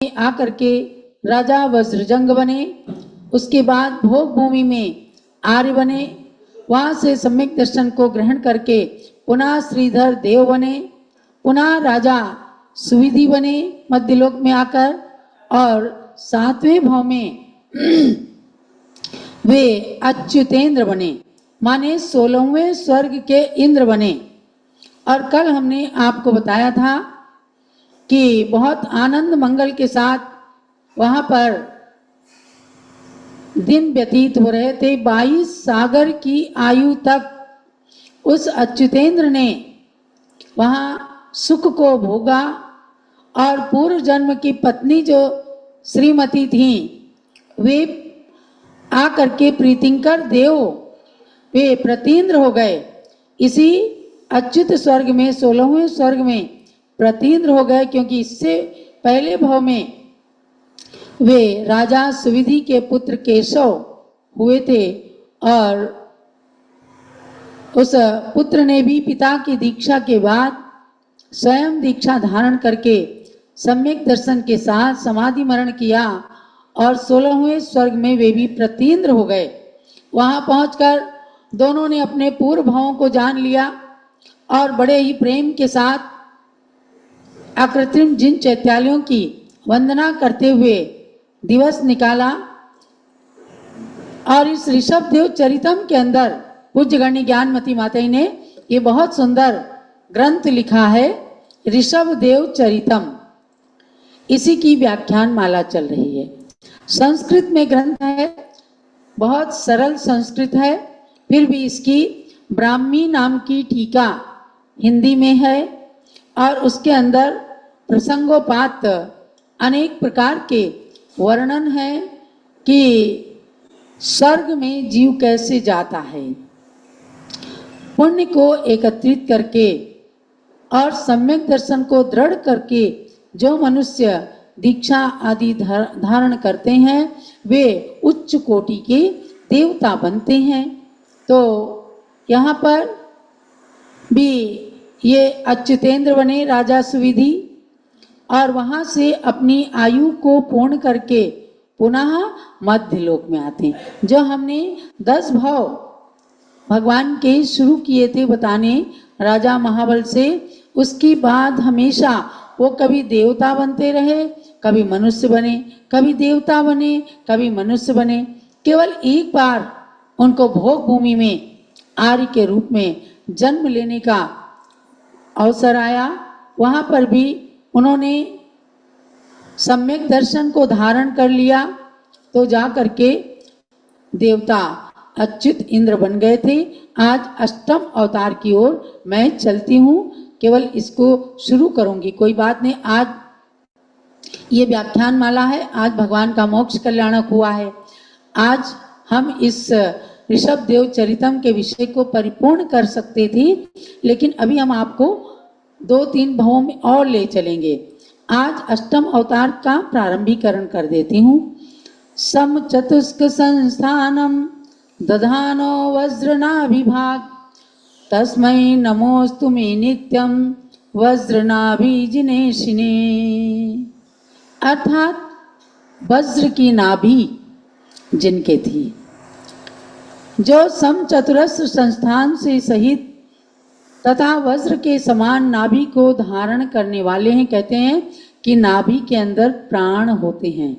आकर के राजा वज्रजंग बने, उसके बाद भोग भूमि में आर्य बने, वहाँ से सम्यक दर्शन को ग्रहण करके पुनः श्रीधर देव बने, पुनः राजा सुविधि बने मध्यलोक में आकर, और 7वें भाव में वे अच्युतेंद्र बने, माने 16वें स्वर्ग के इंद्र बने। और कल हमने आपको बताया था कि बहुत आनंद मंगल के साथ वहाँ पर दिन व्यतीत हो रहे थे। 22 सागर की आयु तक उस अच्युतेंद्र ने वहाँ सुख को भोगा, और पूर्व जन्म की पत्नी जो श्रीमती थी वे आकर के प्रीतिंकर देव वे प्रतीन्द्र हो गए। इसी अच्युत स्वर्ग में 16वें स्वर्ग में प्रतीन्द्र हो गए, क्योंकि इससे पहले भाव में वे राजा सुविधि के पुत्र केशव हुए थे, और उस पुत्र ने भी पिता की दीक्षा के बाद स्वयं दीक्षा धारण करके सम्यक दर्शन के साथ समाधि मरण किया, और 16वें स्वर्ग में वे भी प्रतीन्द्र हो गए। वहाँ पहुंचकर दोनों ने अपने पूर्व भावों को जान लिया, और बड़े ही प्रेम के साथ अकृत्रिम जिन चैत्यालयों की वंदना करते हुए दिवस निकाला। और इस ऋषभ देव चरितम के अंदर पूज्य गण्य ज्ञानमती माता ने ये बहुत सुंदर ग्रंथ लिखा है, ऋषभ देव चरितम। इसी की व्याख्यान माला चल रही है। संस्कृत में ग्रंथ है, बहुत सरल संस्कृत है, फिर भी इसकी ब्राह्मी नाम की टीका हिंदी में है, और उसके अंदर प्रसंगोपात अनेक प्रकार के वर्णन है कि स्वर्ग में जीव कैसे जाता है। पुण्य को एकत्रित करके और सम्यक दर्शन को दृढ़ करके जो मनुष्य दीक्षा आदि धारण करते हैं वे उच्च कोटि के देवता बनते हैं। तो यहाँ पर भी ये अच्युतेंद्र बने राजा सुविधि, और वहाँ से अपनी आयु को पूर्ण करके पुनः मध्यलोक में आते हैं। जो हमने 10 भाव भगवान के शुरू किए थे बताने राजा महाबल से, उसके बाद हमेशा वो कभी देवता बनते रहे, कभी मनुष्य बने, कभी देवता बने, कभी मनुष्य बने। केवल एक बार उनको भोग भूमि में आर्य के रूप में जन्म लेने का अवसर आया। वहाँ पर भी उन्होंने सम्यक दर्शन को धारण कर लिया, तो जा करके देवता अच्युत इंद्र बन गए थे। आज अष्टम अवतार की ओर मैं चलती हूँ, केवल इसको शुरू करूंगी, कोई बात नहीं। आज ये व्याख्यान माला है, आज भगवान का मोक्ष कल्याणक हुआ है। आज हम इस ऋषभ देव चरितम के विषय को परिपूर्ण कर सकते थे, लेकिन अभी हम आपको 2-3 भावों में और ले चलेंगे। आज अष्टम अवतार का प्रारंभीकरण कर देती हूँ। सम चतुष्क संस्थानम दधानो वज्रनाभिभाग तस्मै नमोस्तु मे नित्यम वज्रनाभिजिनेशिने। अर्थात वज्र की नाभि जिनके थी, जो सम चतुरस्र संस्थान से सहित तथा वज्र के समान नाभि को धारण करने वाले हैं। कहते हैं कि नाभि के अंदर प्राण होते हैं,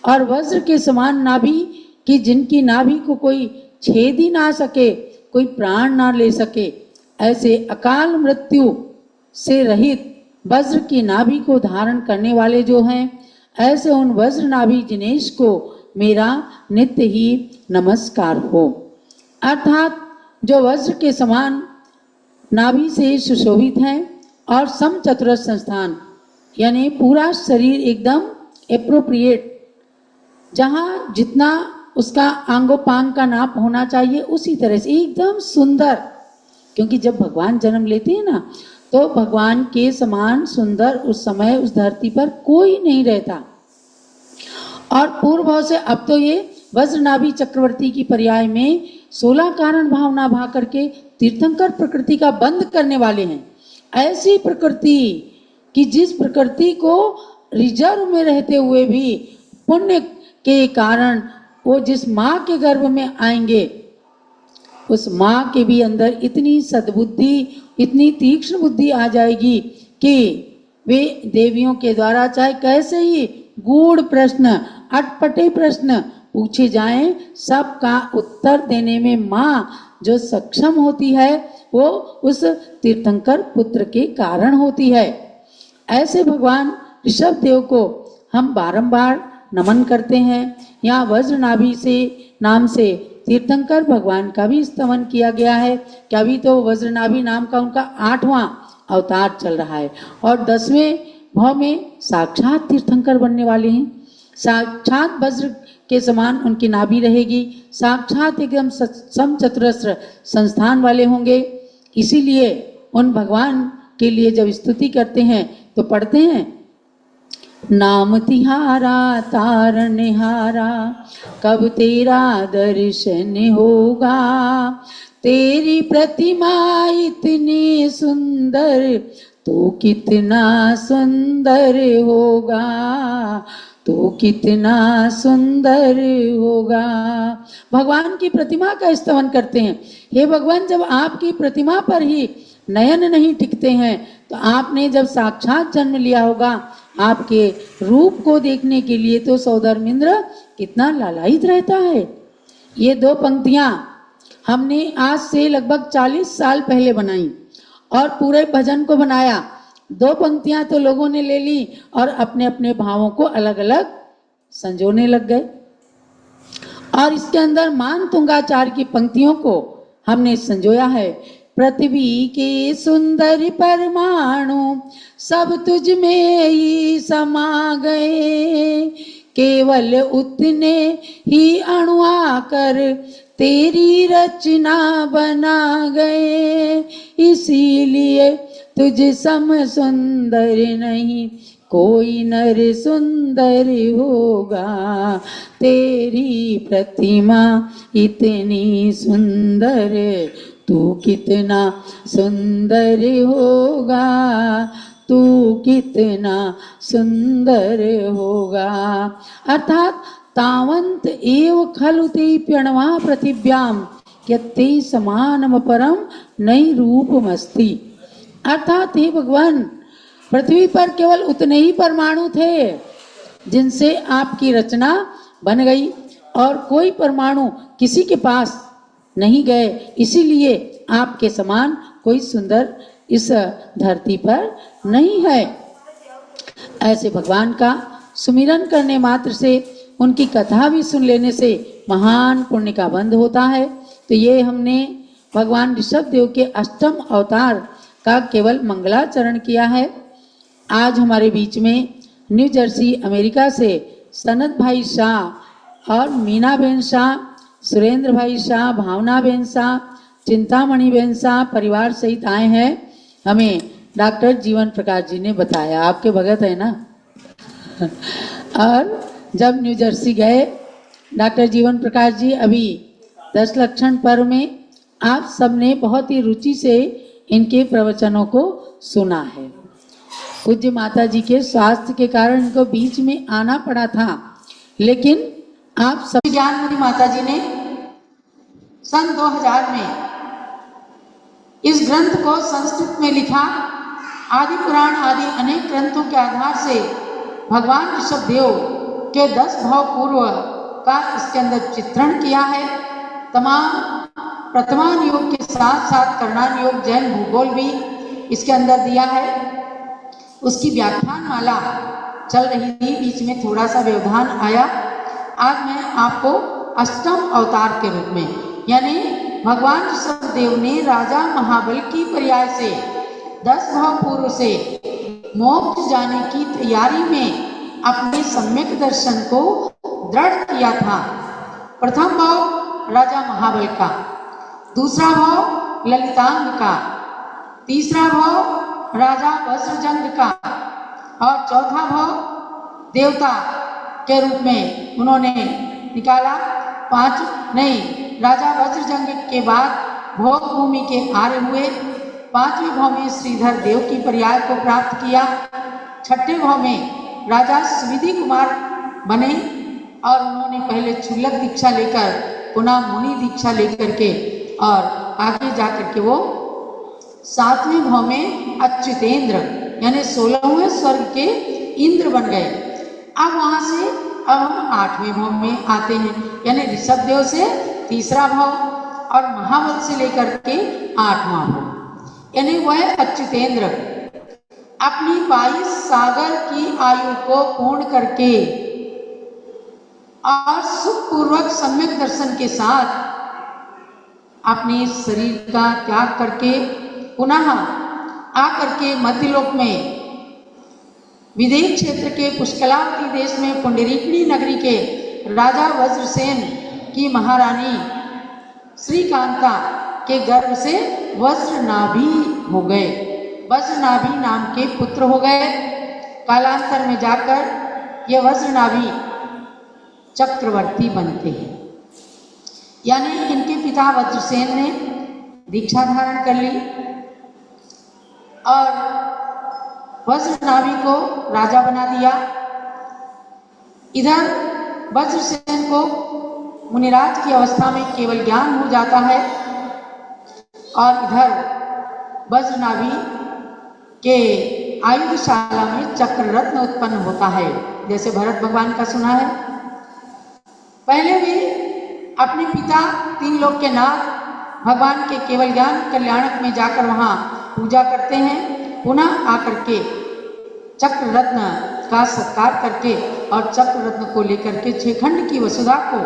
और वज्र के समान नाभि कि जिनकी नाभि को कोई छेद ही ना सके, कोई प्राण ना ले सके, ऐसे अकाल मृत्यु से रहित वज्र की नाभि को धारण करने वाले जो हैं, ऐसे उन वज्र नाभि जिनेश को मेरा नित्य ही नमस्कार हो। अर्थात जो वज्र के समान नाभि से सुशोभित हैं और समचतुरस्र संस्थान, यानी पूरा शरीर एकदम एप्रोप्रिएट, जहाँ जितना उसका आंगोपांग का नाप होना चाहिए उसी तरह से एकदम सुंदर। क्योंकि जब भगवान जन्म लेते हैं ना, तो भगवान के समान सुंदर उस समय उस धरती पर कोई नहीं रहता। और पूर्व भाव से अब तो ये वज्रनाभि चक्रवर्ती की पर्याय में 16 कारण भावना भाग करके तीर्थंकर प्रकृति का बंद करने वाले हैं। ऐसी प्रकृति कि जिस प्रकृति को रिजर्व में रहते हुए भी पुण्य के कारण वो जिस माँ के गर्भ में आएंगे उस माँ के भी अंदर इतनी सद्बुद्धि, इतनी तीक्ष्ण बुद्धि आ जाएगी कि वे देवियों के द्वारा चाहे कैसे ही गूढ़ प्रश्न, अटपटे प्रश्न पूछे जाएं, सबका उत्तर देने में माँ जो सक्षम होती है वो उस तीर्थंकर पुत्र के कारण होती है। ऐसे भगवान ऋषभ देव को हम बारंबार नमन करते हैं। यहाँ वज्रनाभि से नाम से तीर्थंकर भगवान का भी स्तवन किया गया है कि अभी तो वज्रनाभि नाम का उनका 8वां अवतार चल रहा है और 10वें भाव में साक्षात तीर्थंकर बनने वाले हैं। साक्षात वज्र के समान उनकी नाभि रहेगी, साक्षात एकदम समचतुरस्र संस्थान वाले होंगे। इसीलिए उन भगवान के लिए जब स्तुति करते हैं तो पढ़ते हैं, नाम तिहारा तारनहारा कब तेरा दर्शन होगा, तेरी प्रतिमा इतनी सुंदर तो कितना सुंदर होगा, तो कितना सुंदर होगा। भगवान की प्रतिमा का स्तवन करते हैं। हे भगवान, जब आपकी प्रतिमा पर ही नयन नहीं टिकते हैं तो आपने जब साक्षात जन्म लिया होगा आपके रूप को देखने के लिए तो सौधर्मेंद्र कितना लालायित रहता है। ये 2 पंक्तियां हमने आज से लगभग 40 साल पहले बनाई और पूरे भजन को बनाया। 2 पंक्तियां तो लोगों ने ले ली और अपने अपने भावों को अलग अलग संजोने लग गए और इसके अंदर मान तुंगाचार्य की पंक्तियों को हमने संजोया है। पृथ्वी के सुंदर परमाणु सब तुझ में ही समा गए, केवल उतने ही अणु आकर तेरी रचना बना गए, इसीलिए तुझ सम सुंदर नहीं कोई नर सुंदर होगा, तेरी प्रतिमा इतनी सुंदर तू कितना सुंदर होगा, तू कितना सुंदर होगा। अर्थात तावंत एव खलु ते प्रणवा पृथिव्याम यत्ते समानम परम नई रूपमस्ति। अर्थात हे भगवान, पृथ्वी पर केवल उतने ही परमाणु थे जिनसे आपकी रचना बन गई और कोई परमाणु किसी के पास नहीं गए, इसीलिए आपके समान कोई सुंदर इस धरती पर नहीं है। ऐसे भगवान का सुमिरन करने मात्र से, उनकी कथा भी सुन लेने से महान पुण्य का बंध होता है। तो ये हमने भगवान ऋषभ देव के 8वें अवतार का केवल मंगलाचरण किया है। आज हमारे बीच में न्यू जर्सी अमेरिका से सनत भाई शाह और मीना बहन शाह, सुरेंद्र भाई शाह, भावना बहन शाह, चिंतामणि बहन शाह परिवार सहित आए हैं। हमें डॉक्टर जीवन प्रकाश जी ने बताया, आपके भगत है ना। और जब न्यू जर्सी गए डॉक्टर जीवन प्रकाश जी, अभी 10 लक्षण पर्व में आप सबने बहुत ही रुचि से इनके प्रवचनों को सुना है। पूज्य माता जी के स्वास्थ्य के कारण इनको बीच में आना पड़ा था, लेकिन आप सब ज्ञानमती माता जी ने सन 2000 में इस ग्रंथ को संस्कृत में लिखा। आदि पुराण आदि अनेक ग्रंथों के आधार से भगवान ऋषभ देव के 10 भाव पूर्व का इसके अंदर चित्रण किया है। तमाम प्रथमान योग के साथ साथ करणान योग, जैन भूगोल भी इसके अंदर दिया है। उसकी व्याख्यान माला चल रही थी, बीच में थोड़ा सा व्यवधान आया। आज मैं आपको 8वें अवतार के रूप में, यानी भगवान ऋषभ देव ने राजा महाबल की पर्याय से 10 भाव पूर्व से मोक्ष जाने की तैयारी में अपने सम्यक दर्शन को दृढ़ किया था। प्रथम भाव राजा महाबल का, दूसरा भाव ललितांग का, तीसरा भाव राजा वज्रजंग का और चौथा भाव देवता के रूप में उन्होंने निकाला। राजा वज्रजंग के बाद भोग भूमि के आर्य हुए। 5वें भाव में श्रीधर देव की पर्याय को प्राप्त किया। 6ठे भाव में राजा सुविधि कुमार बने और उन्होंने पहले क्षुल्लक दीक्षा लेकर पुनः मुनि दीक्षा लेकर के और आगे जाकर के वो 7वें भाव में अच्युतेंद्र यानी 16वें स्वर्ग के इंद्र बन गए। अब वहां से अब हम 8वें भाव में आते हैं, यानी ऋषभ देव से 3रा भाव और महाबल से लेकर के 8वां भाव, यानी वह अच्युतेंद्र अपनी 22 सागर की आयु को पूर्ण करके और सुखपूर्वक सम्यक दर्शन के साथ अपने शरीर का त्याग करके पुनः आकर के मध्यलोक में विदेह क्षेत्र के पुष्कलावती देश में पुंडरीकणी नगरी के राजा वज्रसेन की महारानी श्रीकांता के गर्भ से वज्रनाभि हो गए, वज्रनाभि नाम के पुत्र हो गए। कालांतर में जाकर ये वज्रनाभि चक्रवर्ती बनते हैं, यानी इनके पिता वज्रसेन ने दीक्षा धारण कर ली और वज्रनाभि को राजा बना दिया। इधर वज्रसेन को मुनिराज की अवस्था में केवल ज्ञान हो जाता है और इधर वज्रनाभि के आयुधशाला में चक्र रत्न उत्पन्न होता है, जैसे भरत भगवान का सुना है। पहले वे अपने पिता 3 लोक के नाथ भगवान के केवल ज्ञान कल्याणक में जाकर वहां पूजा करते हैं, पुनः आकर के चक्र रत्न का सत्कार करके और चक्र रत्न को लेकर के 6 खंड की वसुधा को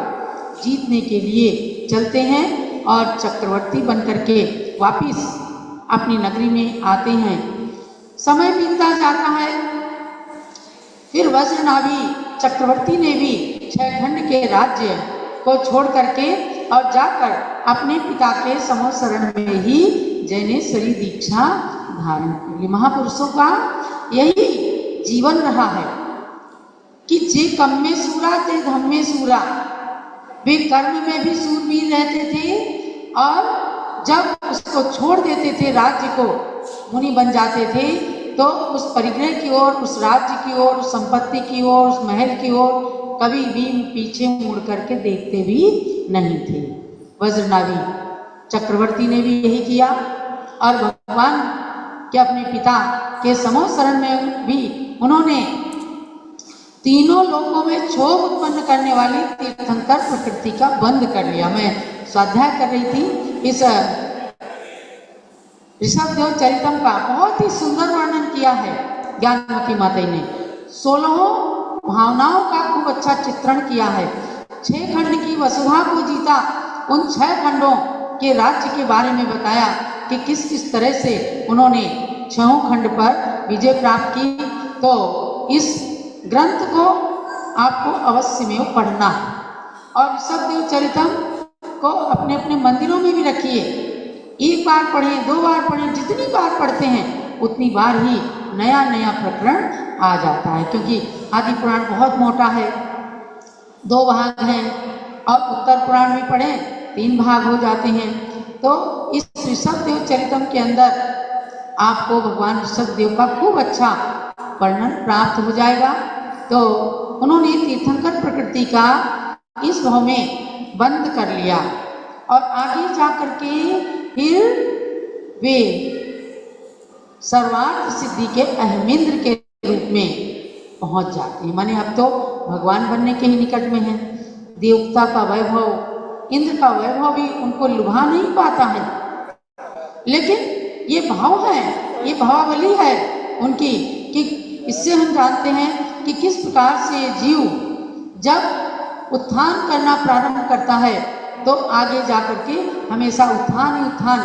जीतने के लिए चलते हैं और चक्रवर्ती बनकर के वापिस अपनी नगरी में आते हैं। समय बीतता जाता है, फिर वज्रनाभि चक्रवर्ती ने भी 6 खंड के राज्य को छोड़ करके और जाकर अपने पिता के समशरण में ही जैनेश्वरी दीक्षा धारण कर ली। महापुरुषों का यही जीवन रहा है कि जे कम में सूरा ते धम में सूरा, वे कर्म में भी सूरवीर रहते थे और जब उसको छोड़ देते थे राज्य को, मुनि बन जाते थे, तो उस परिग्रह की ओर, उस राज्य की ओर, उस संपत्ति की ओर, उस महल की ओर कभी भी पीछे मुड़ करके देखते भी नहीं थे। वज्रनाभि चक्रवर्ती ने भी यही किया और भगवान के अपने पिता के समशरण में भी उन्होंने तीनों लोकों में क्षोभ उत्पन्न करने वाली तीर्थंकर प्रकृति का बंद कर लिया। मैं स्वाध्याय कर रही थी, इस ऋषभ देव चरितम का बहुत ही सुंदर वर्णन किया है ज्ञानमती माता ने। 16 भावनाओं का खूब अच्छा चित्रण किया है। 6 खंड की वसुधा को जीता, उन 6 खंडों के राज्य के बारे में बताया कि किस किस तरह से उन्होंने 6 खंड पर विजय प्राप्त की। तो इस ग्रंथ को आपको अवश्य में पढ़ना है और ऋषभ देव चरितम को अपने अपने मंदिरों में भी रखिए। 1 बार पढ़ें, 2 बार पढ़ें, जितनी बार पढ़ते हैं उतनी बार ही नया नया प्रकरण आ जाता है, क्योंकि आदि पुराण बहुत मोटा है, 2 भाग हैं और उत्तर पुराण भी पढ़ें 3 भाग हो जाते हैं। तो इस ऋषभ देव चरितम के अंदर आपको भगवान ऋषभ देव का खूब अच्छा वर्णन प्राप्त हो जाएगा। तो उन्होंने तीर्थंकर प्रकृति का इस भाव में बंद कर लिया और आगे जाकर के फिर वे सर्वार्थ सिद्धि के अहमेंद्र के रूप में पहुंच जाते हैं। माने अब तो भगवान बनने के ही निकट में है। देवता का वैभव, इंद्र का वैभव भी उनको लुभा नहीं पाता है, लेकिन ये भाव है, ये भावावली है उनकी कि इससे हम जानते हैं कि किस प्रकार से जीव जब उत्थान करना प्रारंभ करता है तो आगे जाकर के हमेशा उत्थान ही उत्थान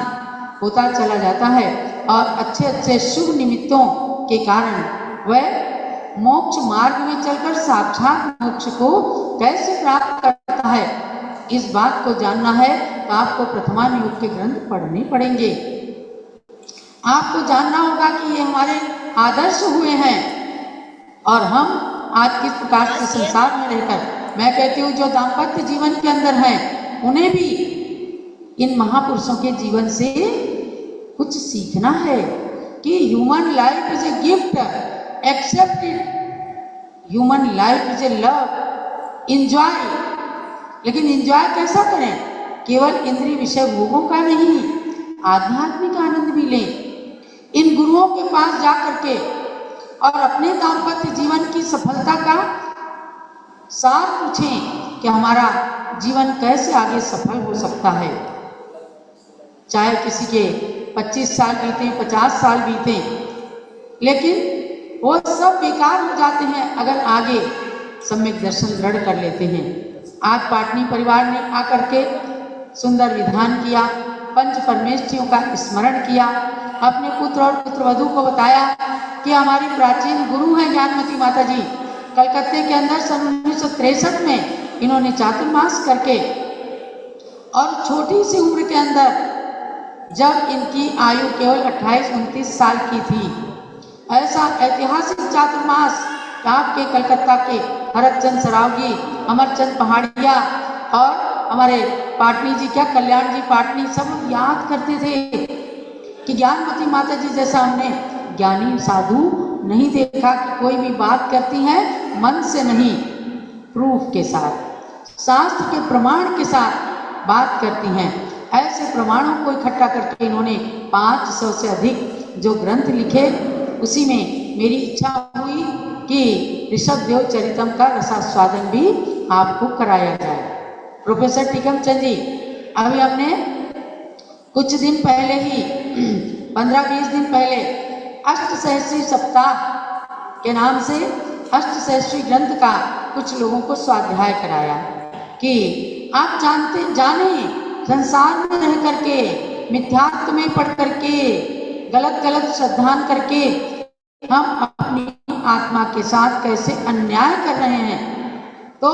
होता चला जाता है और अच्छे अच्छे शुभ निमित्तों के कारण वह मोक्ष मार्ग में चलकर साक्षात मोक्ष को कैसे प्राप्त करता है। इस बात को जानना है तो आपको प्रथमान योग के ग्रंथ पढ़ने पड़ेंगे। आपको जानना होगा कि ये हमारे आदर्श हुए हैं और हम आज किस प्रकार से संसार में रहकर, मैं कहती हूँ जो दाम्पत्य जीवन के अंदर हैं उन्हें भी इन महापुरुषों के जीवन से कुछ सीखना है कि human life is a gift, accept it human life is a love, enjoy. लेकिन इंजॉय कैसा करें? केवल इंद्रिय विषय भोगों का नहीं, आध्यात्मिक आनंद भी लें। इन गुरुओं के पास जाकर के और अपने दाम्पत्य जीवन की सफलता का सार पूछें कि हमारा जीवन कैसे आगे सफल हो सकता है। चाहे किसी के 25 साल बीते, 50 साल बीते, लेकिन वो सब बेकार हो जाते हैं अगर आगे सम्यक दर्शन दृढ़ कर लेते हैं। आज पाटनी परिवार ने आकर के सुंदर विधान किया, पंच परमेष्ठियों का स्मरण किया, अपने पुत्र और पुत्रवधू को बताया कि हमारी प्राचीन गुरु हैं ज्ञानमती माता जी। कलकत्ते के अंदर सन 1963 में इन्होंने चातुर्मास करके और छोटी सी उम्र के अंदर, जब इनकी आयु केवल 28-29 साल की थी, ऐसा ऐतिहासिक चातुर्मास आपके कलकत्ता के भरतचंद सरावगी, अमरचंद पहाड़िया और हमारे पाटनी जी, क्या कल्याण जी पाटनी, सब याद करते थे कि ज्ञानमती माता जी जैसा हमने ज्ञानी साधु नहीं देखा कि कोई भी बात करती हैं मन से नहीं, प्रूफ के साथ, शास्त्र के प्रमाण के साथ बात करती हैं। ऐसे प्रमाणों को इकट्ठा करके इन्होंने 500 से अधिक जो ग्रंथ लिखे, उसी में मेरी इच्छा हुई कि ऋषभदेव चरितम का रसास्वादन भी आपको कराया जाए। प्रोफेसर टीकम चंद जी, अभी हमने कुछ दिन पहले ही 15-20 दिन पहले अष्टसहस्री सप्ताह के नाम से अष्टसहस्री ग्रंथ का कुछ लोगों को स्वाध्याय कराया कि आप जाने संसार में रह करके, मिथ्यात्व में पढ़ करके, गलत श्रद्धान करके हम अपनी आत्मा के साथ कैसे अन्याय कर रहे हैं। तो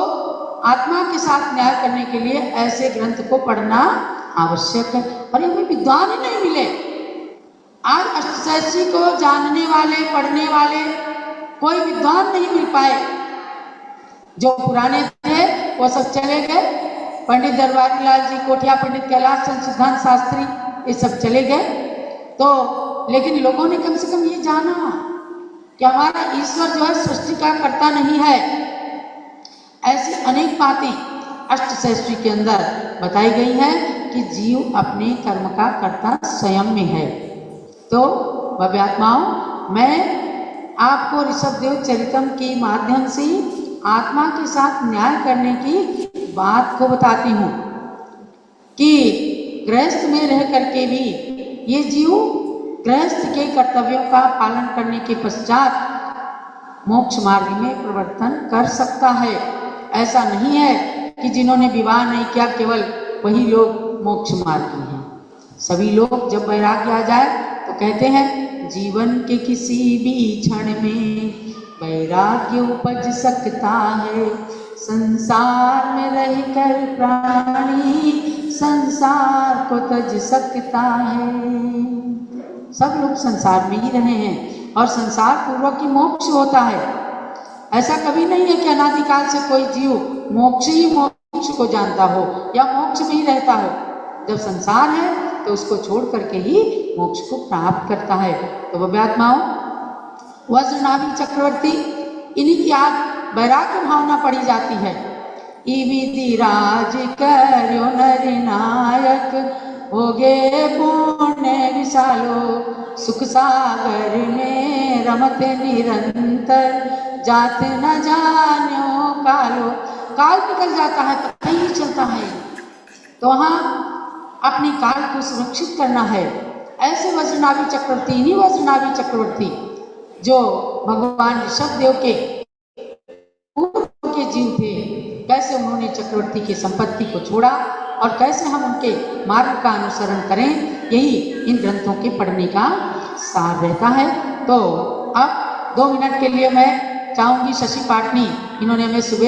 आत्मा के साथ न्याय करने के लिए ऐसे ग्रंथ को पढ़ना आवश्यक है। और हमें विद्वान ही नहीं मिले। आज अष्टसहस्री को जानने वाले, पढ़ने वाले कोई विद्वान नहीं मिल पाए। जो पुराने थे वो सब चले गए, पंडित दरबारी लाल जी कोठिया, पंडित कैलाश चंद्र सिद्धांत शास्त्री, ये सब चले गए। तो लेकिन लोगों ने कम से कम ये जाना कि हमारा ईश्वर जो है सृष्टि का कर्ता नहीं है। ऐसी अनेक बातें अष्टसहस्री के अंदर बताई गई है कि जीव अपने कर्म का कर्ता स्वयं में है। तो भव्यात्माओं, मैं आपको ऋषभदेव चरितम के माध्यम से आत्मा के साथ न्याय करने की बात को बताती हूँ कि गृहस्थ में रह करके भी ये जीव गृहस्थ के कर्तव्यों का पालन करने के पश्चात मोक्ष मार्ग में प्रवर्तन कर सकता है। ऐसा नहीं है कि जिन्होंने विवाह नहीं किया केवल वही लोग मोक्ष मार्गी हैं। सभी लोग जब वैराग्य आ जाए तो कहते हैं जीवन के किसी भी क्षण में वैराग्य उपज सकता है। संसार में रहकर प्राणी संसार को तज सकता है। सब लोग संसार में ही रहे हैं और संसार पूर्वक ही मोक्ष होता है। ऐसा कभी नहीं है कि अनादिकाल से कोई जीव मोक्ष ही मोक्ष को जानता हो या मोक्ष में ही रहता हो। जब संसार है तो उसको छोड़ करके ही मोक्ष को प्राप्त करता है। तो भव्यात्माओं, वज्रनाभि चक्रवर्ती, इन्हीं की आज वैराग्य भावना पड़ी जाती है। इविधि राज कर्यो नर नायक, होगे पुण्य विशालो, सुख सागर में रमते निरंतर, जात न जान्यो कालो। काल निकल जाता है, पता ही नहीं चलता है। तो वहाँ अपने काल को सुरक्षित करना है। ऐसे वज्रनाभि चक्रवर्ती, इन्हीं वज्रनाभि चक्रवर्ती जो भगवान ऋषभदेव के पूर्व के जीव थे, कैसे उन्होंने चक्रवर्ती की संपत्ति को छोड़ा और कैसे हम उनके मार्ग का अनुसरण करें, यही इन ग्रंथों के पढ़ने का सार रहता है। तो अब 2 मिनट के लिए मैं चाहूंगी शशि पाटनी, इन्होंने हमें सुबह